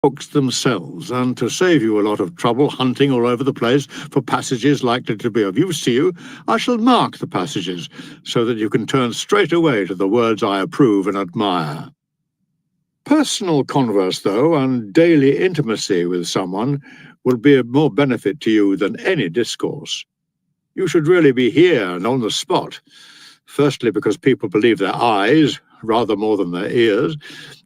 books themselves, and to save you a lot of trouble hunting all over the place for passages likely to be of use to you, I shall mark the passages so that you can turn straight away to the words I approve and admire. Personal converse, though, and daily intimacy with someone will be of more benefit to you than any discourse. You should really be here and on the spot, firstly because people believe their eyes rather more than their ears,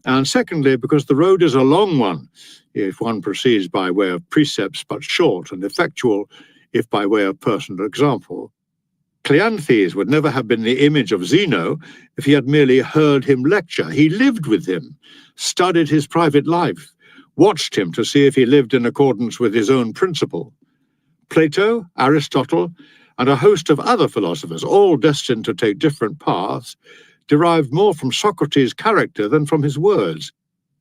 and secondly because the road is a long one if one proceeds by way of precepts, but short and effectual if by way of personal example. Cleanthes would never have been the image of Zeno if he had merely heard him lecture. He lived with him, studied his private life, watched him to see if he lived in accordance with his own principle. Plato, Aristotle, and a host of other philosophers, all destined to take different paths, derived more from Socrates' character than from his words.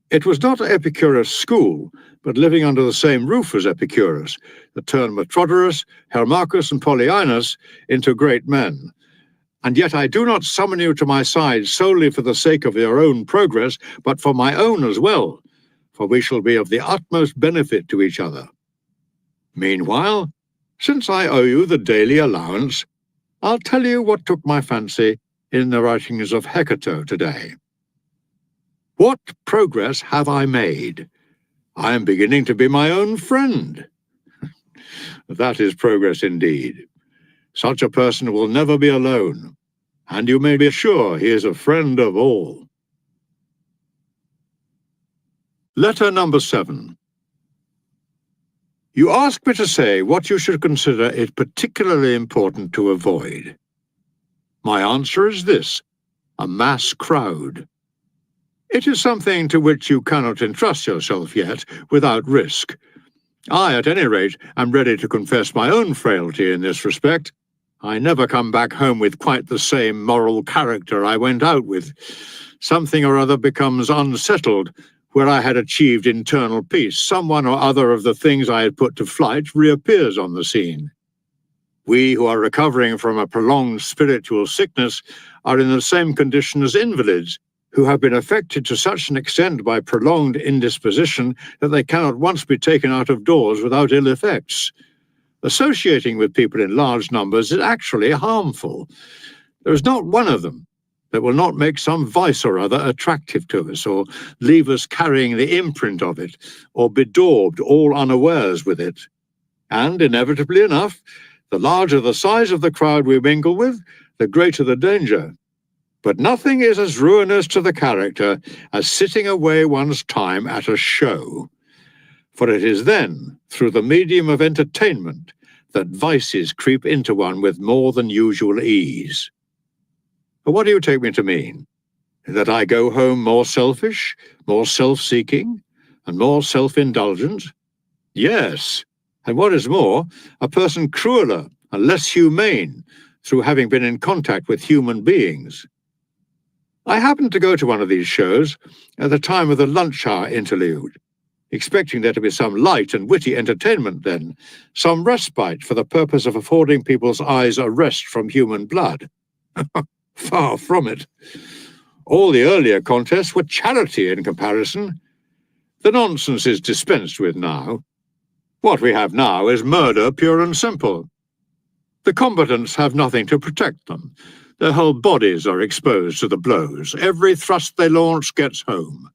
It was not Epicurus' school, but living under the same roof as Epicurus, that turned Metrodorus, Hermachus, and Polyaenus into great men. And yet I do not summon you to my side solely for the sake of your own progress, but for my own as well, for we shall be of the utmost benefit to each other. Meanwhile, since I owe you the daily allowance, I'll tell you what took my fancy in the writings of Hecato today. What progress have I made? I am beginning to be my own friend. That is progress indeed. Such a person will never be alone, and you may be sure he is a friend of all. Letter number 7. You ask me to say what you should consider it particularly important to avoid. My answer is this: a mass crowd. It is something to which you cannot entrust yourself yet without risk. I, at any rate, am ready to confess my own frailty in this respect. I never come back home with quite the same moral character I went out with. Something or other becomes unsettled where I had achieved internal peace. Someone or other of the things I had put to flight reappears on the scene. We who are recovering from a prolonged spiritual sickness are in the same condition as invalids, who have been affected to such an extent by prolonged indisposition that they cannot once be taken out of doors without ill effects. Associating with people in large numbers is actually harmful. There is not one of them that will not make some vice or other attractive to us, or leave us carrying the imprint of it, or bedaubed all unawares with it. And, inevitably enough, the larger the size of the crowd we mingle with, the greater the danger. But nothing is as ruinous to the character as sitting away one's time at a show. For it is then, through the medium of entertainment, that vices creep into one with more than usual ease. But what do you take me to mean? That I go home more selfish, more self-seeking, and more self-indulgent? Yes. And what is more, a person crueler and less humane through having been in contact with human beings. I happened to go to one of these shows at the time of the lunch hour interlude, expecting there to be some light and witty entertainment then, some respite for the purpose of affording people's eyes a rest from human blood. Far from it. All the earlier contests were charity in comparison. The nonsense is dispensed with now. What we have now is murder pure and simple. The combatants have nothing to protect them. Their whole bodies are exposed to the blows. Every thrust they launch gets home.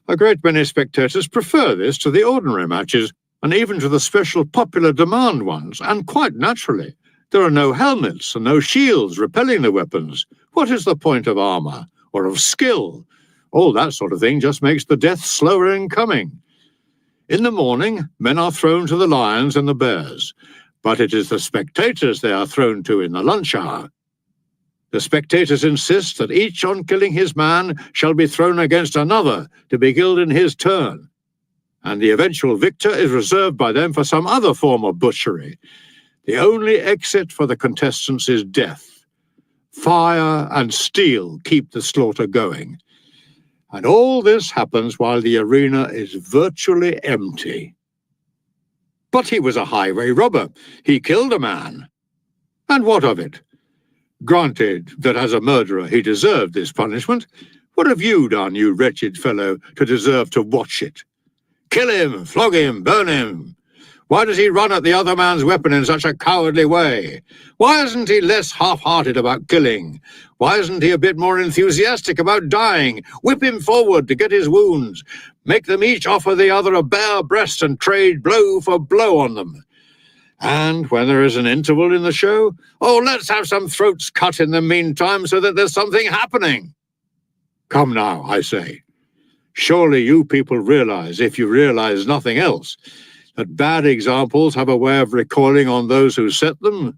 A great many spectators prefer this to the ordinary matches, and even to the special popular demand ones, and quite naturally. There are no helmets and no shields repelling the weapons. What is the point of armor or of skill? All that sort of thing just makes the death slower in coming. In the morning, men are thrown to the lions and the bears, but it is the spectators they are thrown to in the lunch hour. The spectators insist that each on killing his man shall be thrown against another to be killed in his turn, and the eventual victor is reserved by them for some other form of butchery. The only exit for the contestants is death. Fire and steel keep the slaughter going. And all this happens while the arena is virtually empty. But he was a highway robber. He killed a man. And what of it? Granted that as a murderer he deserved this punishment, what have you done, you wretched fellow, to deserve to watch it? Kill him, flog him, burn him. Why does he run at the other man's weapon in such a cowardly way? Why isn't he less half-hearted about killing? Why isn't he a bit more enthusiastic about dying? Whip him forward to get his wounds. Make them each offer the other a bare breast and trade blow for blow on them. And when there is an interval in the show, let's have some throats cut in the meantime so that there's something happening. Come now, I say. Surely you people realize, if you realize nothing else, that bad examples have a way of recoiling on those who set them?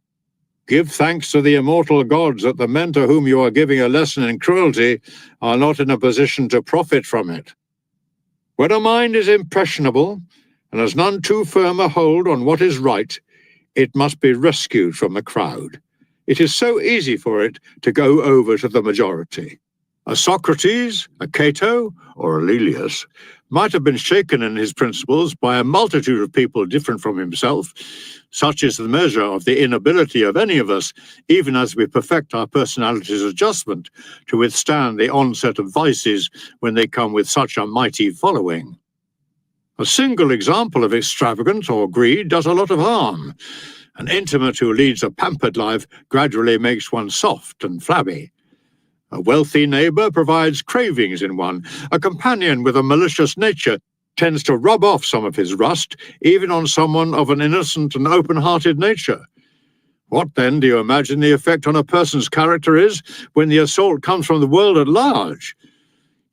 Give thanks to the immortal gods that the men to whom you are giving a lesson in cruelty are not in a position to profit from it. When a mind is impressionable and has none too firm a hold on what is right, it must be rescued from the crowd. It is so easy for it to go over to the majority. A Socrates, a Cato, or a Lelius might have been shaken in his principles by a multitude of people different from himself. Such is the measure of the inability of any of us, even as we perfect our personality's adjustment, to withstand the onset of vices when they come with such a mighty following. A single example of extravagance or greed does a lot of harm. An intimate who leads a pampered life gradually makes one soft and flabby. A wealthy neighbor provides cravings in one. A companion with a malicious nature tends to rub off some of his rust, even on someone of an innocent and open-hearted nature. What, then, do you imagine the effect on a person's character is when the assault comes from the world at large?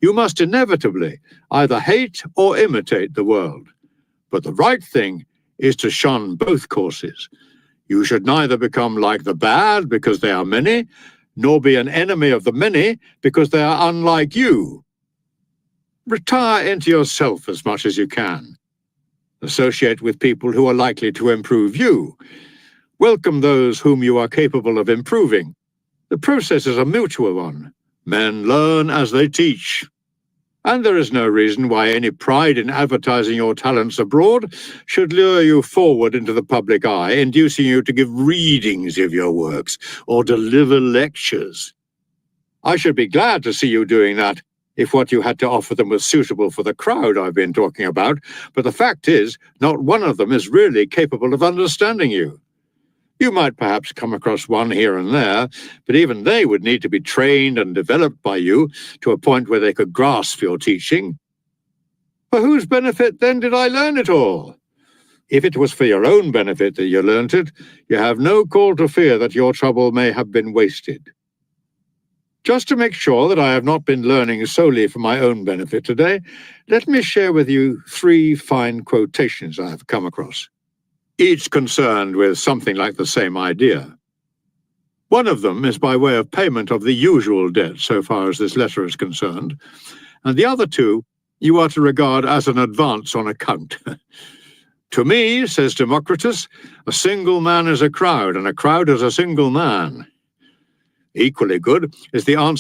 You must inevitably either hate or imitate the world. But the right thing is to shun both courses. You should neither become like the bad because they are many, nor be an enemy of the many because they are unlike you. Retire into yourself as much as you can. Associate with people who are likely to improve you. Welcome those whom you are capable of improving. The process is a mutual one. Men learn as they teach. And there is no reason why any pride in advertising your talents abroad should lure you forward into the public eye, inducing you to give readings of your works or deliver lectures. I should be glad to see you doing that if what you had to offer them was suitable for the crowd I've been talking about, but the fact is, not one of them is really capable of understanding you. You might perhaps come across one here and there, but even they would need to be trained and developed by you to a point where they could grasp your teaching. For whose benefit, then, did I learn it all? If it was for your own benefit that you learnt it, you have no call to fear that your trouble may have been wasted. Just to make sure that I have not been learning solely for my own benefit today, let me share with you 3 fine quotations I have come across, each concerned with something like the same idea. One of them is by way of payment of the usual debt so far as this letter is concerned, and the other 2 you are to regard as an advance on account. To me, says Democritus, a single man is a crowd, and a crowd is a single man. Equally good is the answer